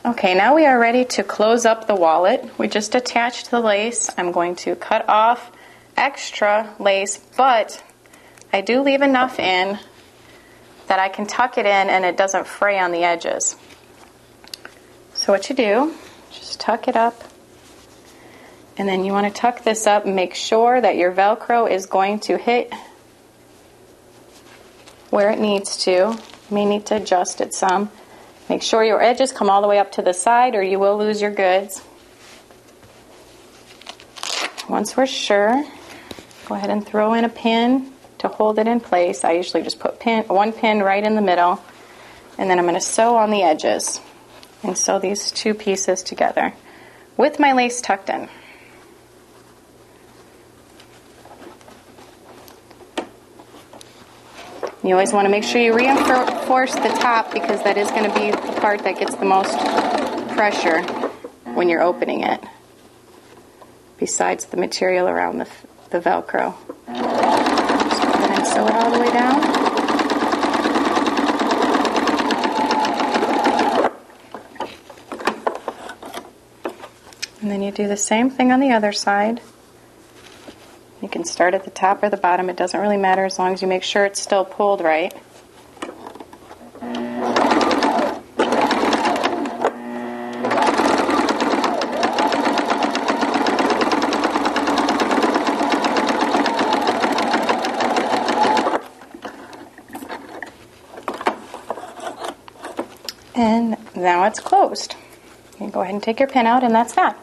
Okay, now we are ready to close up the wallet. We just attached the lace. I'm going to cut off extra lace, but I do leave enough in that I can tuck it in and it doesn't fray on the edges. So what you do, just tuck it up, and then you want to tuck this up and make sure that your Velcro is going to hit where it needs to. You may need to adjust it some. Make sure your edges come all the way up to the side or you will lose your goods. Once we're sure, go ahead and throw in a pin to hold it in place. I usually just put one pin right in the middle, and then I'm going to sew on the edges and sew these two pieces together with my lace tucked in. You always want to make sure you reinforce the top because that is going to be the part that gets the most pressure when you're opening it, besides the material around the Velcro. Just go ahead and sew it all the way down. And then you do the same thing on the other side. You can start at the top or the bottom. It doesn't really matter as long as you make sure it's still pulled right. And now it's closed. You can go ahead and take your pin out, and that's that.